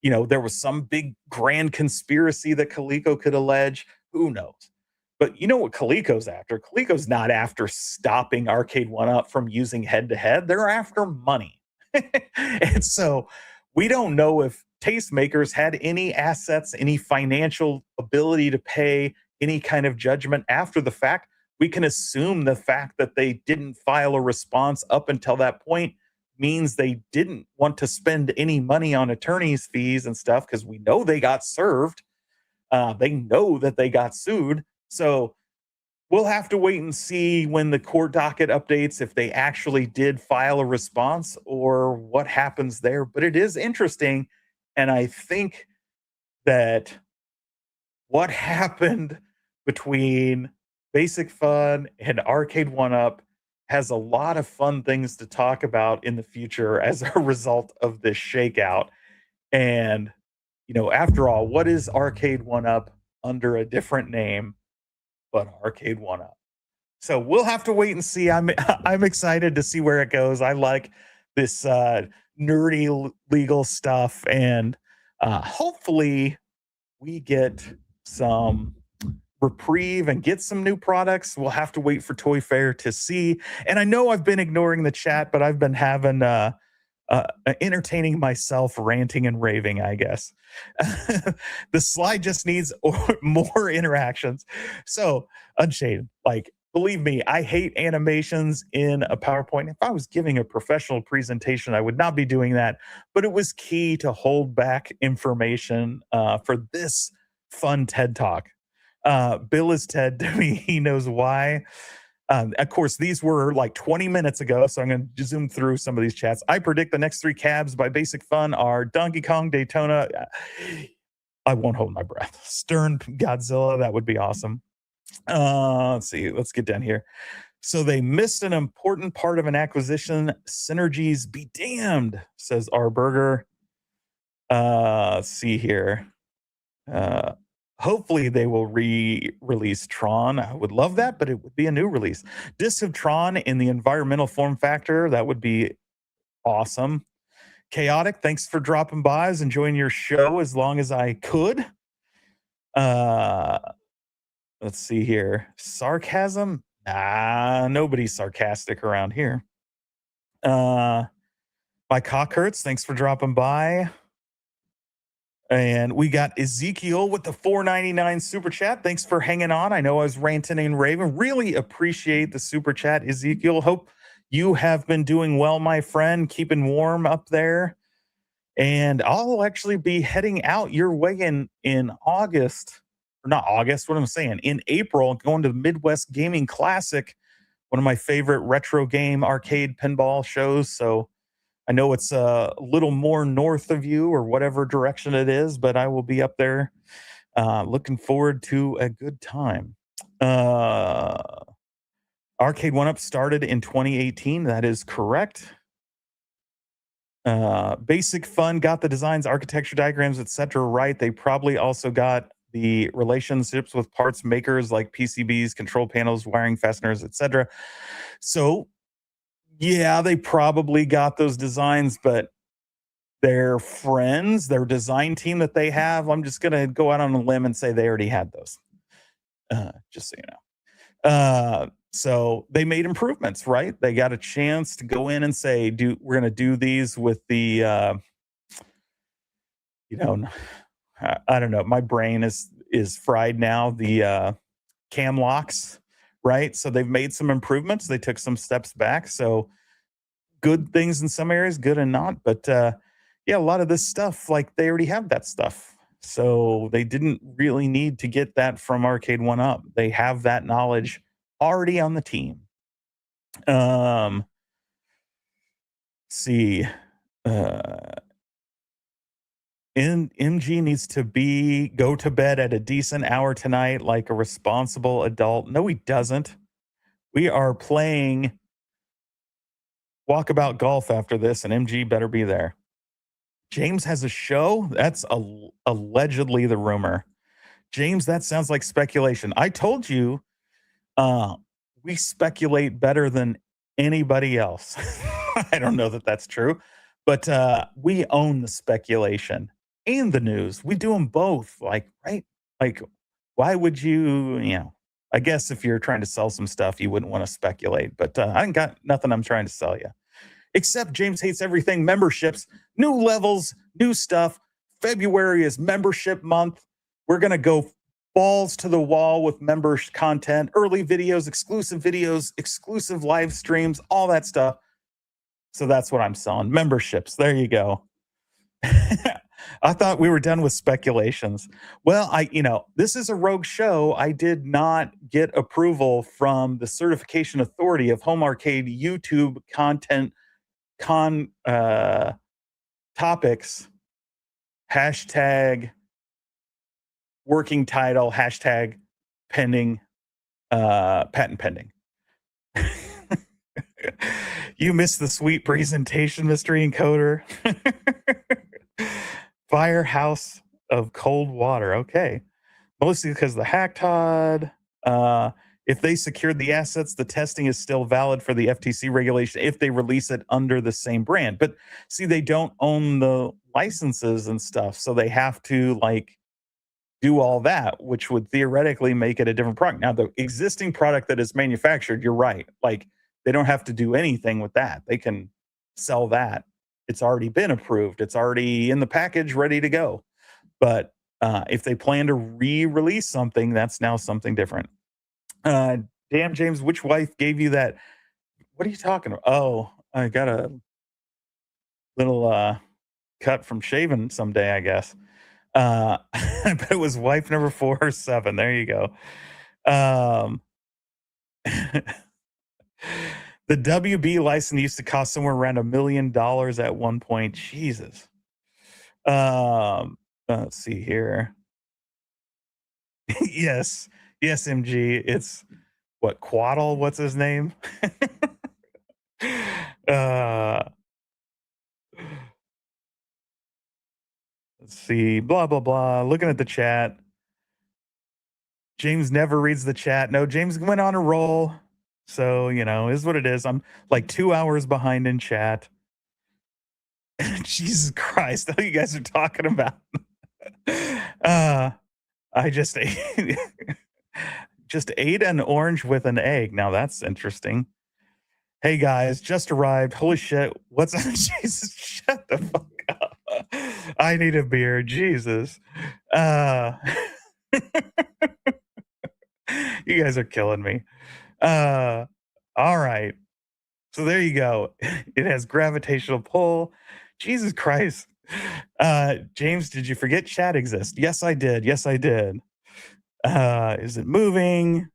there was some big grand conspiracy that Coleco could allege. Who knows? But you know what Coleco's after? Coleco's not after stopping Arcade1Up from using head-to-head. They're after money. And so we don't know if Tastemakers had any assets, any financial ability to pay any kind of judgment after the fact. We can assume the fact that they didn't file a response up until that point means they didn't want to spend any money on attorney's fees and stuff because we know they got served. They know that they got sued. So we'll have to wait and see when the court docket updates if they actually did file a response or what happens there. But it is interesting. And I think that what happened between Basic Fun and Arcade1Up has a lot of fun things to talk about in the future as a result of this shakeout. And, after all, what is Arcade1Up under a different name but Arcade1Up? So we'll have to wait and see. I'm excited to see where it goes. I like this nerdy legal stuff, and hopefully we get some reprieve and get some new products. We'll have to wait for Toy Fair to see. And I know I've been ignoring the chat, but I've been having entertaining myself ranting and raving, I guess. The slide just needs more interactions. So Unshaded, believe me, I hate animations in a PowerPoint. If I was giving a professional presentation, I would not be doing that, but it was key to hold back information for this fun TED Talk. Bill is Ted to me. He knows why. Of course, these were 20 minutes ago, so I'm going to zoom through some of these chats. I predict the next 3 cabs by Basic Fun are Donkey Kong, Daytona. I won't hold my breath. Stern Godzilla, that would be awesome. Let's see. Let's get down here. So they missed an important part of an acquisition. Synergies be damned, says R. Burger. Let's see here. Hopefully they will re-release Tron. I would love that, but it would be a new release. Disc of Tron in the environmental form factor. That would be awesome. Chaotic, thanks for dropping by. I was enjoying your show as long as I could. Let's see here. Sarcasm? Nah, nobody's sarcastic around here. My cock hurts. Thanks for dropping by. And we got Ezekiel with the $4.99 super chat. Thanks for hanging on. I know I was ranting and raving. Really appreciate the super chat, Ezekiel. Hope you have been doing well, my friend. Keeping warm up there. And I'll actually be heading out your way in August, or not August, what am I saying? In April, going to the Midwest Gaming Classic, one of my favorite retro game arcade pinball shows. So I know it's a little more north of you or whatever direction it is, but I will be up there. Looking forward to a good time. Uh, Arcade1Up started in 2018. That is correct. Basic Fun got the designs, architecture diagrams, etc. right. They probably also got the relationships with parts makers like PCBs, control panels, wiring fasteners, etc. So, yeah, they probably got those designs, but their friends, their design team that they have, I'm just going to go out on a limb and say they already had those. Just so you know. So they made improvements, right? They got a chance to go in and say, we're going to do these with the, you know, I don't know. My brain is fried now. The cam locks, right? So they've made some improvements. They took some steps back. So good things in some areas, good and not. But yeah, a lot of this stuff, like they already have that stuff. So they didn't really need to get that from Arcade1Up. They have that knowledge already on the team. See, MG needs to go to bed at a decent hour tonight, like a responsible adult. No, he doesn't. We are playing walkabout golf after this, and MG better be there. James has a show. That's allegedly the rumor. James, that sounds like speculation. I told you, we speculate better than anybody else. I don't know that that's true, but we own the speculation and the news. We do them both, like, right? Like, why would you, I guess if you're trying to sell some stuff, you wouldn't want to speculate, but I ain't got nothing I'm trying to sell you. Except James hates everything memberships, new levels, new stuff. February is membership month. We're going to go balls to the wall with members content, early videos, exclusive live streams, all that stuff. So that's what I'm selling. Memberships. There you go. I thought we were done with speculations. Well, this is a rogue show. I did not get approval from the certification authority of home arcade YouTube content topics, hashtag working title, hashtag pending, patent pending. You missed the sweet presentation, mystery encoder. Firehouse of cold water. Okay. Mostly because the hack Todd. If they secured the assets, the testing is still valid for the FTC regulation if they release it under the same brand. But see, they don't own the licenses and stuff. So they have to do all that, which would theoretically make it a different product. Now, the existing product that is manufactured, you're right. They don't have to do anything with that. They can sell that. It's already been approved. It's already in the package, ready to go. But if they plan to re-release something, that's now something different. Damn, James, which wife gave you that? What are you talking about? Oh, I got a little cut from shaving someday, I guess. But it was wife number 4 or 7. There you go. The WB license used to cost somewhere around $1 million at one point. Jesus. Let's see here. Yes, MG. It's what, Quaddle? What's his name? Let's see. Blah blah blah. Looking at the chat. James never reads the chat. No, James went on a roll. So, is what it is. I'm like 2 hours behind in chat. Jesus Christ, what you guys are talking about. I just ate an orange with an egg. Now that's interesting. Hey guys, just arrived. Holy shit. What's up? Jesus, shut the fuck up. I need a beer. Jesus. You guys are killing me. All right. So there you go. It has gravitational pull. Jesus Christ. James, did you forget chat exists? Yes, I did. Yes, I did. Is it moving?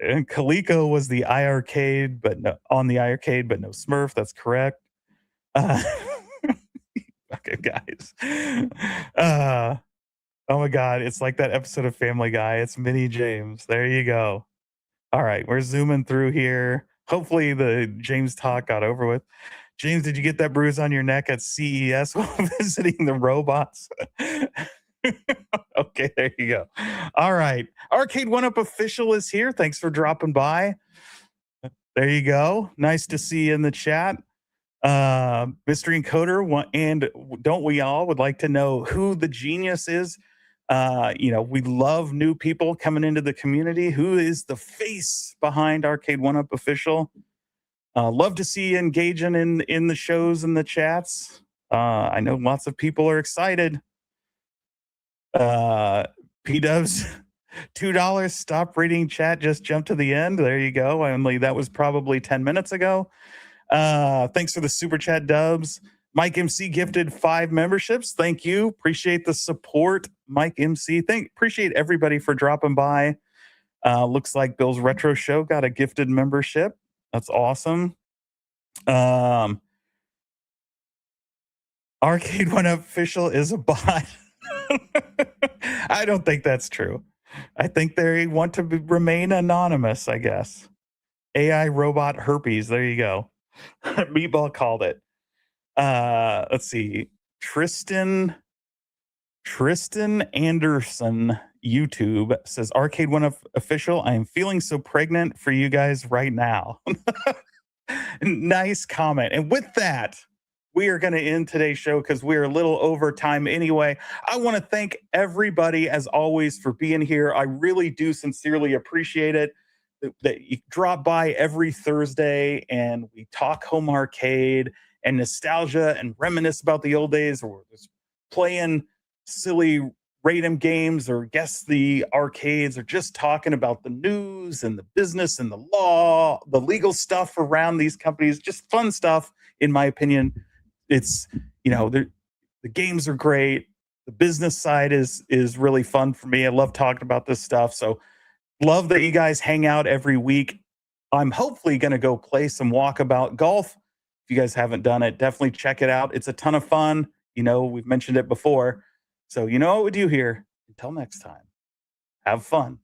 And Kaliko was the iArcade, but no, on the iArcade, but no Smurf. That's correct. Uh, okay, guys. Uh, oh my God, it's like that episode of Family Guy. It's Mini James. There you go. All right, we're zooming through here. Hopefully, the James talk got over with. James, did you get that bruise on your neck at CES while visiting the robots? Okay, there you go. All right. Arcade1Up official is here. Thanks for dropping by. There you go. Nice to see you in the chat. Mystery Encoder, and don't we all would like to know who the genius is? We love new people coming into the community. Who is the face behind Arcade1Up official? Love to see you engaging in the shows and the chats. I know lots of people are excited. P-dubs, $2. Stop reading chat. Just jump to the end. There you go. Only that was probably 10 minutes ago. Thanks for the super chat, Dubs. Mike MC gifted 5 memberships. Thank you. Appreciate the support, Mike MC. Appreciate everybody for dropping by. Looks like Bill's Retro Show got a gifted membership. That's awesome. Arcade1Up official is a bot. I don't think that's true. I think they want to remain anonymous, I guess. AI robot herpes. There you go. Meatball called it. Let's see. Tristan Anderson YouTube says Arcade1Up official. I am feeling so pregnant for you guys right now. Nice comment. And with that, we are going to end today's show because we're a little over time anyway. I want to thank everybody, as always, for being here. I really do sincerely appreciate it that you drop by every Thursday and we talk home arcade and nostalgia and reminisce about the old days, or just playing silly random games or guess the arcades, or just talking about the news and the business and the law, the legal stuff around these companies. Just fun stuff, in my opinion. It's, the games are great. The business side is really fun for me. I love talking about this stuff. So love that you guys hang out every week. I'm hopefully going to go play some walkabout golf. If you guys haven't done it, definitely check it out. It's a ton of fun. We've mentioned it before. So you know what we do here. Until next time, have fun.